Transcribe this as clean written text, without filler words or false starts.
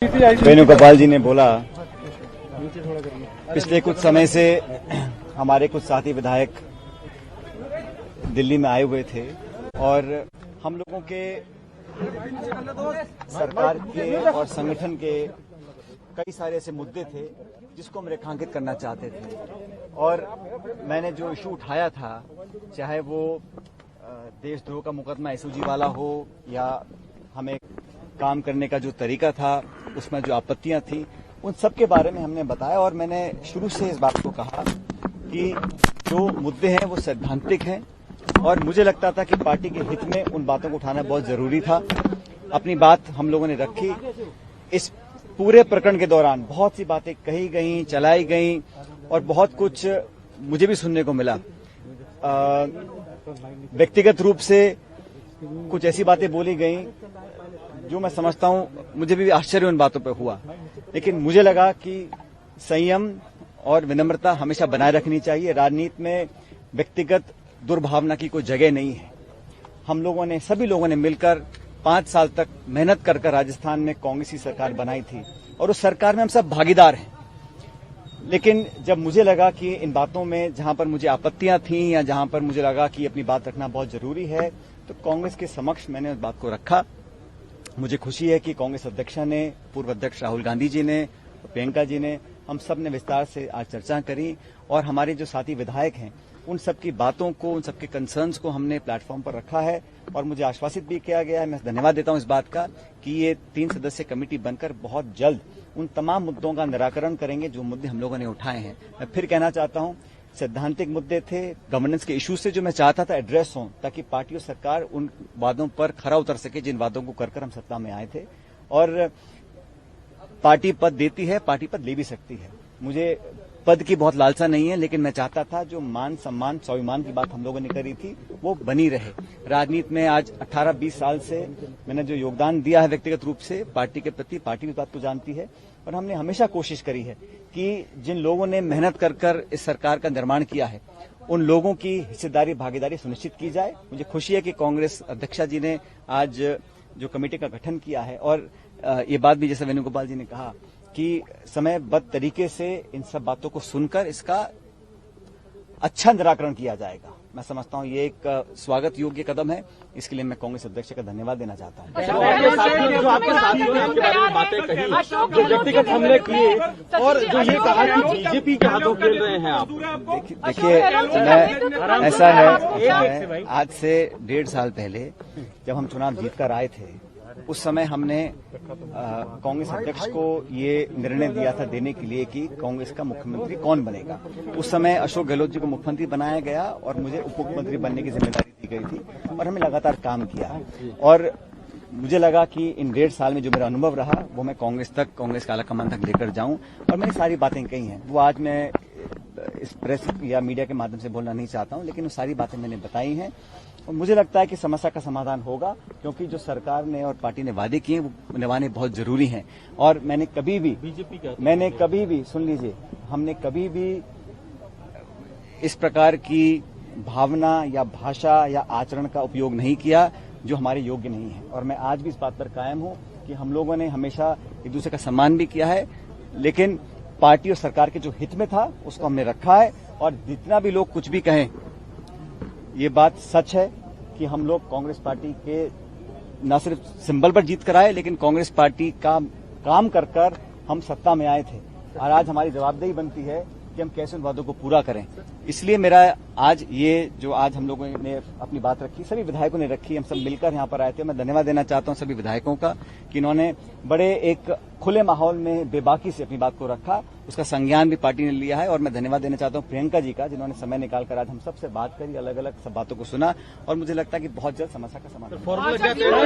वेणुगोपाल जी ने बोला, पिछले कुछ समय से हमारे कुछ साथी विधायक दिल्ली में आए हुए थे और हम लोगों के सरकार के और संगठन के कई सारे ऐसे मुद्दे थे जिसको हम रेखांकित करना चाहते थे। और मैंने जो इशू उठाया था, चाहे वो देशद्रोह का मुकदमा एसओजी वाला हो या हमें काम करने का जो तरीका था उसमें जो आपत्तियां थी, उन सब के बारे में हमने बताया। और मैंने शुरू से इस बात को कहा कि जो मुद्दे हैं वो सैद्धांतिक हैं और मुझे लगता था कि पार्टी के हित में उन बातों को उठाना बहुत जरूरी था। अपनी बात हम लोगों ने रखी। इस पूरे प्रकरण के दौरान बहुत सी बातें कही गई, चलाई गई और बहुत कुछ मुझे भी सुनने को मिला। व्यक्तिगत रूप से कुछ ऐसी बातें बोली गई जो मैं समझता हूं, मुझे भी आश्चर्य उन बातों पर हुआ, लेकिन मुझे लगा कि संयम और विनम्रता हमेशा बनाए रखनी चाहिए। राजनीति में व्यक्तिगत दुर्भावना की कोई जगह नहीं है। हम लोगों ने, सभी लोगों ने मिलकर 5 साल तक मेहनत कर राजस्थान में कांग्रेस की सरकार बनाई थी और उस सरकार में हम सब भागीदार हैं। लेकिन जब मुझे लगा कि इन बातों में जहां पर मुझे आपत्तियां थीं या जहां पर मुझे लगा कि अपनी बात रखना बहुत जरूरी है, तो कांग्रेस के समक्ष मैंने उस बात को रखा। मुझे खुशी है कि कांग्रेस अध्यक्ष ने, पूर्व अध्यक्ष राहुल गांधी जी ने, प्रियंका जी ने, हम सब ने विस्तार से आज चर्चा करी और हमारे जो साथी विधायक हैं उन सबकी बातों को, उन सबके कंसर्न्स को हमने प्लेटफॉर्म पर रखा है। और मुझे आश्वासित भी किया गया है, मैं धन्यवाद देता हूं इस बात का, कि ये 3 सदस्य कमेटी बनकर बहुत जल्द उन तमाम मुद्दों का निराकरण करेंगे जो मुद्दे हम लोगों ने उठाए हैं। मैं फिर कहना चाहता हूं, सैद्धांतिक मुद्दे थे, गवर्नेंस के इश्यूज से जो मैं चाहता था एड्रेस हों, ताकि पार्टी और सरकार उन वादों पर खरा उतर सके जिन वादों को कर हम सत्ता में आए थे। और पार्टी पद देती है, पार्टी पद ले भी सकती है। मुझे पद की बहुत लालसा नहीं है, लेकिन मैं चाहता था जो मान सम्मान स्वाभिमान की बात हम लोगों ने करी थी वो बनी रहे। राजनीति में आज 18-20 साल से मैंने जो योगदान दिया है व्यक्तिगत रूप से पार्टी के प्रति, पार्टी इस बात को जानती है। और हमने हमेशा कोशिश करी है कि जिन लोगों ने मेहनत कर इस सरकार का निर्माण किया है उन लोगों की हिस्सेदारी, भागीदारी सुनिश्चित की जाए। मुझे खुशी है कि कांग्रेस अध्यक्षा जी ने आज जो कमेटी का गठन किया है और ये बात भी जैसे वेणुगोपाल जी ने कहा कि समयबद्ध तरीके से इन सब बातों को सुनकर इसका अच्छा निराकरण किया जाएगा। मैं समझता हूं ये एक स्वागत योग्य कदम है। इसके लिए मैं कांग्रेस अध्यक्ष का धन्यवाद देना चाहता हूं। जो आपके साथियों ने आपके बारे में बातें कही, जो व्यक्तिगत हमले किए और जो ये कहा कि बीजेपी के हाथों खेल रहे हैं आप, देखिए, मैं ऐसा है, आज से 1.5 साल पहले जब हम चुनाव जीतकर आए थे, उस समय हमने कांग्रेस अध्यक्ष को ये निर्णय दिया था देने के लिए कि कांग्रेस का मुख्यमंत्री कौन बनेगा। उस समय अशोक गहलोत जी को मुख्यमंत्री बनाया गया और मुझे उप मुख्यमंत्री बनने की जिम्मेदारी दी गई थी और हमने लगातार काम किया। और मुझे लगा कि इन 1.5 साल में जो मेरा अनुभव रहा वो मैं कांग्रेस का आलाकमान तक लेकर जाऊं। और मैंने सारी बातें कही हैं, वो आज मैं इस प्रेस या मीडिया के माध्यम से बोलना नहीं चाहता हूं, लेकिन वो सारी बातें मैंने बताई हैं। और मुझे लगता है कि समस्या का समाधान होगा, क्योंकि जो सरकार ने और पार्टी ने वादे किए वो निभाने बहुत जरूरी हैं। और मैंने कभी भी सुन लीजिए, हमने कभी भी इस प्रकार की भावना या भाषा या आचरण का उपयोग नहीं किया जो हमारे योग्य नहीं है। और मैं आज भी इस बात पर कायम हूं कि हम लोगों ने हमेशा एक दूसरे का सम्मान भी किया है, लेकिन पार्टी और सरकार के जो हित में था उसको हमने रखा है। और जितना भी लोग कुछ भी कहें, ये बात सच है कि हम लोग कांग्रेस पार्टी के न सिर्फ सिंबल पर जीत कर आए, लेकिन कांग्रेस पार्टी का काम कर हम सत्ता में आए थे। और आज हमारी जवाबदेही बनती है कि हम कैसे उन वादों को पूरा करें। इसलिए मेरा आज ये जो आज हम लोगों ने अपनी बात रखी, सभी विधायकों ने रखी, हम सब मिलकर यहाँ पर आए थे। मैं धन्यवाद देना चाहता हूँ सभी विधायकों का कि इन्होंने बड़े एक खुले माहौल में बेबाकी से अपनी बात को रखा, उसका संज्ञान भी पार्टी ने लिया है। और मैं धन्यवाद देना चाहता हूँ प्रियंका जी का, जिन्होंने समय निकालकर आज हम सबसे बात करी, अलग अलग सब बातों को सुना और मुझे लगता है कि बहुत जल्द समस्या का समाधान।